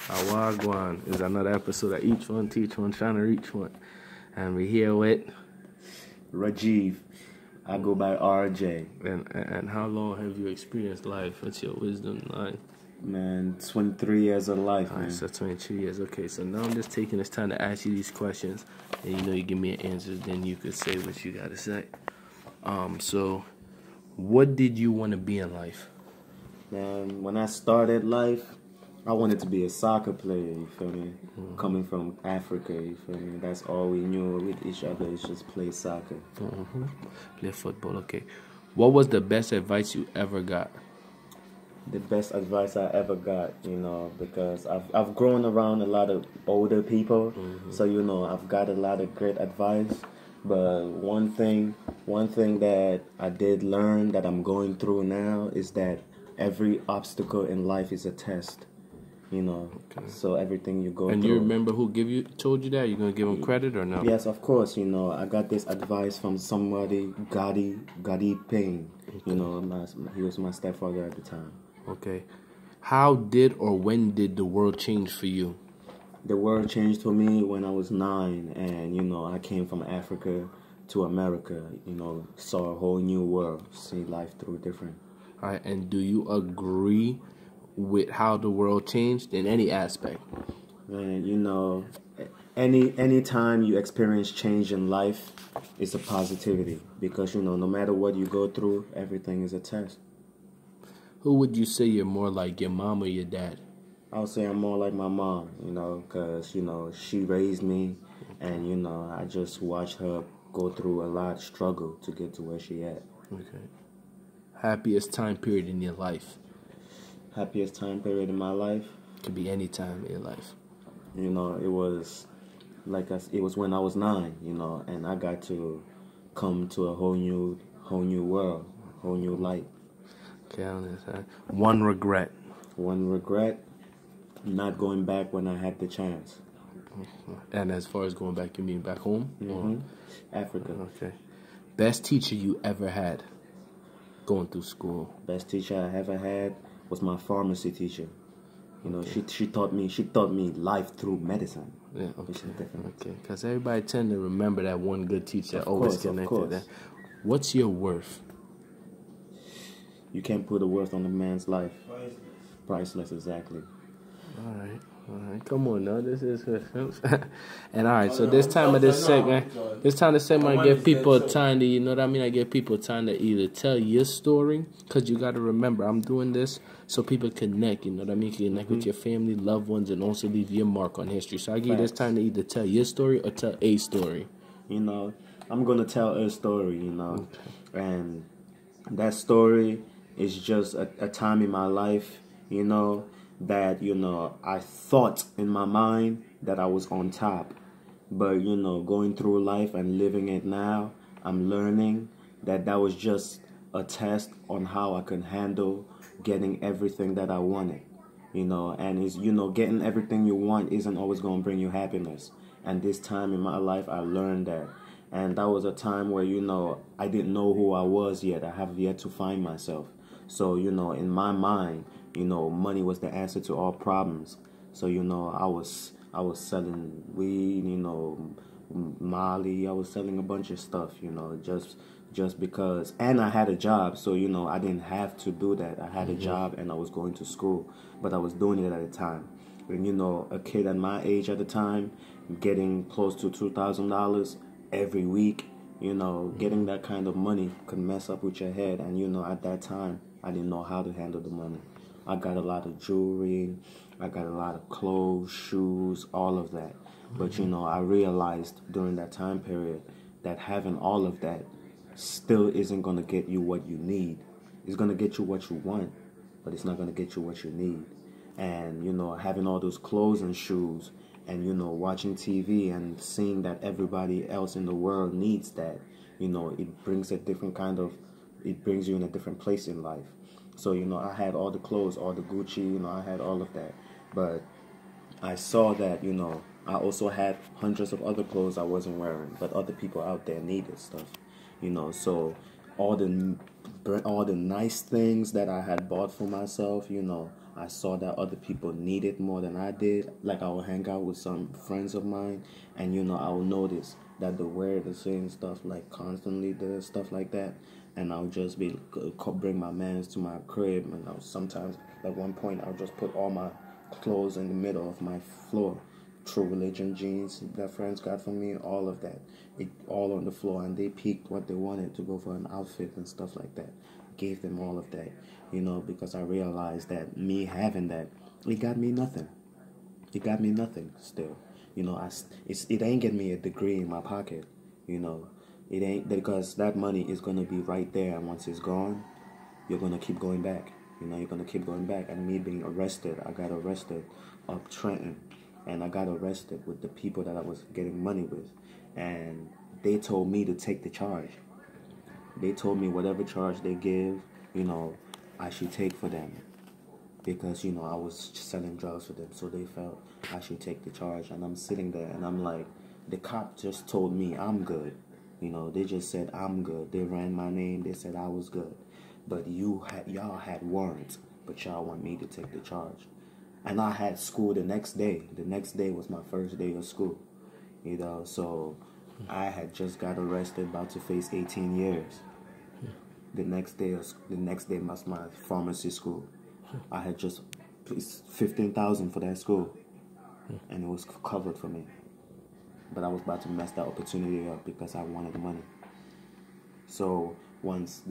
Awagwan is another episode of Each One Teach One Trying to Reach One. And we're here with Rajiv. I go by RJ. And how long have you experienced life? What's your wisdom line? Man, 23 years of life, man. So 22 years. Okay, so now I'm just taking this time to ask you these questions. And you give me an answer, then you could say what you got to say. So what did you want to be in life? Man, when I started life, I wanted to be a soccer player, you feel me? Mm-hmm. Coming from Africa, you feel me? That's all we knew with each other is just play soccer. Mm-hmm. Play football, okay. What was the best advice you ever got? The best advice I ever got, because I've grown around a lot of older people, so I've got a lot of great advice. But one thing that I did learn that I'm going through now is that every obstacle in life is a test. Okay. So everything you go through. And you remember who told you that? You gonna give him credit or no? Yes, of course. I got this advice from somebody, Gotti Payne. Okay. He was my stepfather at the time. Okay. How did or when did the world change for you? The world changed for me when I was 9, and I came from Africa to America. Saw a whole new world, see life through different. All right, and do you agree with how the world changed in any aspect? And any time you experience change in life, it's a positivity because no matter what you go through, everything is a test. Who would you say you're more like, your mom or your dad? I would say I'm more like my mom, because she raised me, and I just watched her go through a lot of struggle to get to where she at. Okay. Happiest time period in your life? Happiest time period in my life? Could be any time in your life. It was it was when I was 9, and I got to come to a whole new world, whole new light. Okay, I understand. One regret? One regret, not going back when I had the chance. And as far as going back, you mean back home? Mm-hmm. Africa. Okay. Best teacher you ever had going through school? Best teacher I ever had was my pharmacy teacher. She taught me life through medicine. Yeah, okay. Which is different. Okay, because everybody tend to remember that one good teacher that always connected that. What's your worth? You can't put a worth on a man's life. Priceless, exactly. All right. Come on now, this is and all right. So this time of this segment, I give people time to, I give people time to either tell your story, because you got to remember, I'm doing this so people connect. Connect with your family, loved ones, and also leave your mark on history. So I give you this time to either tell your story or tell a story. I'm gonna tell a story. Okay. And that story is just a time in my life. That I thought in my mind that I was on top, but going through life and living it now, I'm learning that was just a test on how I can handle getting everything that I wanted, and it's getting everything you want isn't always going to bring you happiness. And this time in my life I learned that, and that was a time where I didn't know who I was yet. I have yet to find myself. So in my mind, money was the answer to all problems. So, I was selling weed, Molly. I was selling a bunch of stuff, just because. And I had a job, so, I didn't have to do that. I had a job and I was going to school, but I was doing it at a time. And, a kid at my age at the time, getting close to $2,000 every week, getting that kind of money could mess up with your head. And, at that time, I didn't know how to handle the money. I got a lot of jewelry, I got a lot of clothes, shoes, all of that. But, I realized during that time period that having all of that still isn't going to get you what you need. It's going to get you what you want, but it's not going to get you what you need. And, having all those clothes and shoes and, watching TV and seeing that everybody else in the world needs that, it brings it brings you in a different place in life. So, I had all the clothes, all the Gucci, I had all of that. But I saw that, I also had hundreds of other clothes I wasn't wearing, but other people out there needed stuff, So all the nice things that I had bought for myself, I saw that other people need it more than I did. Like, I would hang out with some friends of mine, and I would notice that they wear the same stuff, like constantly the stuff like that, and I'll just bring my mans to my crib, and sometimes at one point I'll just put all my clothes in the middle of my floor. True Religion jeans that friends got from me, all of that, all on the floor, and they picked what they wanted to go for an outfit and stuff like that. Gave them all of that, because I realized that me having that, it got me nothing. It got me nothing still. It ain't getting me a degree in my pocket. It ain't, because that money is gonna be right there, and once it's gone, you're gonna keep going back. You're gonna keep going back. And me being arrested, I got arrested up Trenton, and I got arrested with the people that I was getting money with, and they told me to take the charge. They told me whatever charge they give, I should take for them, because I was selling drugs for them, so they felt I should take the charge. And I'm sitting there, and I'm like, the cop just told me I'm good. They just said I'm good. They ran my name. They said I was good, but y'all had warrants, but y'all want me to take the charge. And I had school the next day. The next day was my first day of school, so I had just got arrested, about to face 18 years. The next day was my pharmacy school. I had just $15,000 for that school, and it was covered for me. But I was about to mess that opportunity up because I wanted the money. So once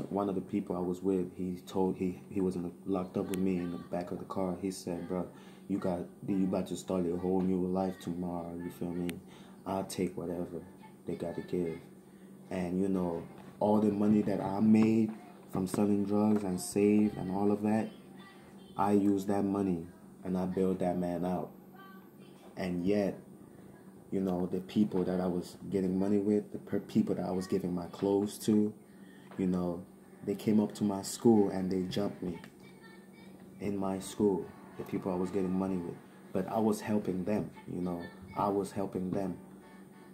one of the people I was with, he was locked up with me in the back of the car. He said, "Bro, you about to start a whole new life tomorrow. You feel me? I'll take whatever they got to give." And all the money that I made from selling drugs and saved and all of that, I used that money and I bailed that man out. And yet, the people that I was getting money with, the people that I was giving my clothes to, they came up to my school and they jumped me in my school, the people I was getting money with. But I was helping them, I was helping them.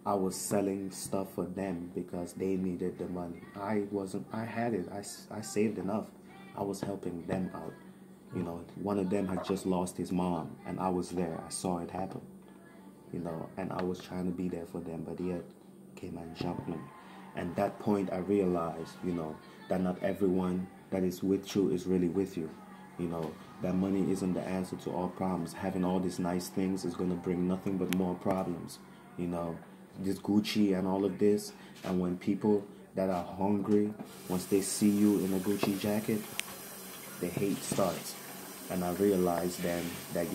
I was selling stuff for them because they needed the money. I had it. I saved enough. I was helping them out. One of them had just lost his mom, and I was there. I saw it happen. And I was trying to be there for them, but yet came and jumped me. And that point I realized, that not everyone that is with you is really with you. That money isn't the answer to all problems. Having all these nice things is going to bring nothing but more problems. This Gucci and all of this, and when people that are hungry, once they see you in a Gucci jacket, the hate starts. And I realized then that,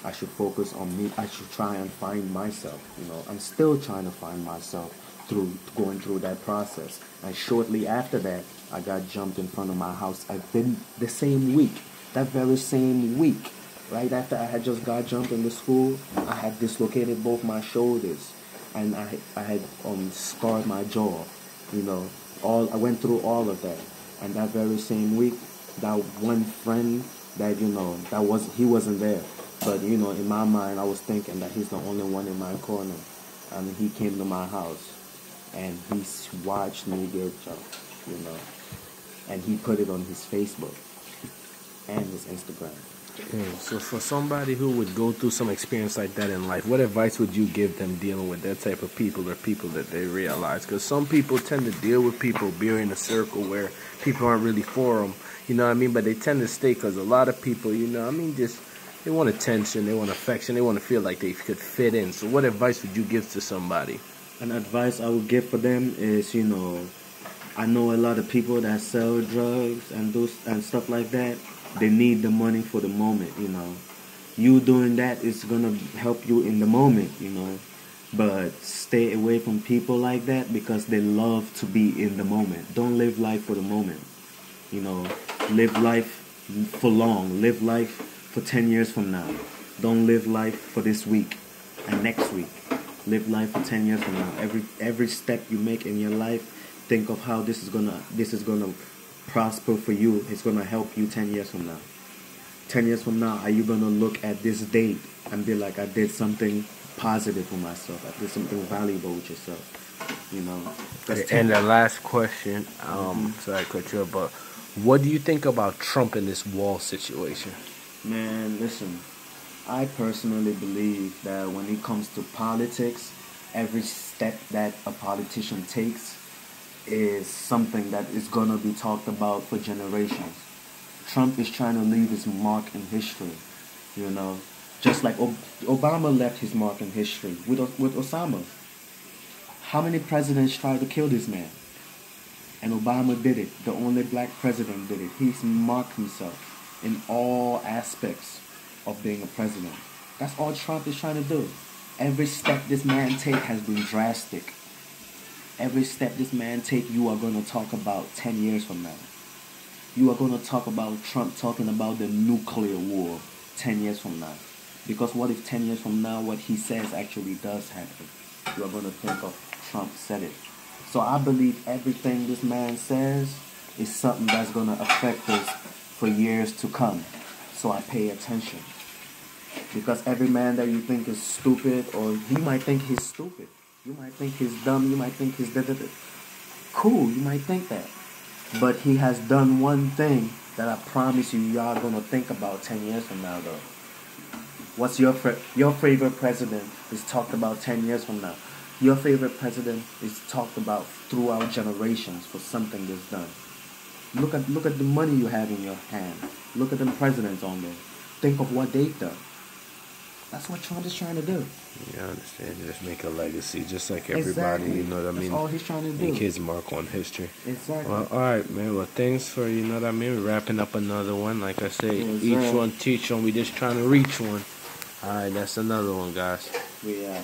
I should focus on me. I should try and find myself. I'm still trying to find myself through going through that process. And shortly after that, I got jumped in front of my house. I've been the same week, that very same week, right after I had just got jumped in the school, I had dislocated both my shoulders, and I had scarred my jaw. I went through all of that. And that very same week, that one friend that he wasn't there. But, in my mind, I was thinking that he's the only one in my corner. And he came to my house, and he watched me get jumped, And he put it on his Facebook and his Instagram. Yeah, so for somebody who would go through some experience like that in life, what advice would you give them dealing with that type of people, or people that they realize? Because some people tend to deal with people being in a circle where people aren't really for them, but they tend to stay, because a lot of people, just... they want attention, they want affection, they want to feel like they could fit in. So what advice would you give to somebody? An advice I would give for them is, I know a lot of people that sell drugs and stuff like that. They need the money for the moment, You doing that is going to help you in the moment, But stay away from people like that, because they love to be in the moment. Don't live life for the moment, Live life for long. Live life for 10 years from now. Don't live life for this week and next week. Live life for 10 years from now. Every step you make in your life, think of how this is gonna prosper for you. It's gonna help you 10 years from now. 10 years from now, are you gonna look at this date and be like, I did something positive for myself. I did something valuable with yourself. And the last question, sorry to cut you up, but What do you think about Trump in this wall situation? Man, listen, I personally believe that when it comes to politics, every step that a politician takes is something that is going to be talked about for generations. Trump is trying to leave his mark in history, you know. Just like Obama left his mark in history with Osama. How many presidents tried to kill this man? And Obama did it. The only black president did it. He's marked himself in all aspects of being a president. That's all Trump is trying to do. Every step this man take has been drastic. Every step this man take, you are going to talk about 10 years from now. You are going to talk about Trump talking about the nuclear war 10 years from now. Because what if 10 years from now what he says actually does happen? You are going to think of Trump said it. So I believe everything this man says is something that's going to affect us for years to come. So I pay attention. Because every man that you think is stupid, or you might think he's stupid. You might think he's dumb. You might think he's da-da-da. Cool, you might think that. But he has done one thing that I promise you y'all going to think about 10 years from now, though. What's your favorite president is talked about 10 years from now. Your favorite president is talked about throughout generations for something that's done. Look at the money you have in your hand. Look at them presidents on there. Think of what they've done. That's what Trump is trying to do. Yeah, I understand. Just make a legacy, just like everybody. Exactly. You know what I mean? That's all he's trying to do. Make his mark on history. Exactly. Well, all right, man. Well, thanks for, you know what I mean, we're wrapping up another one. Like I say, Yes, each sir. one teach one. We just trying to reach one. All right, that's another one, guys. We out.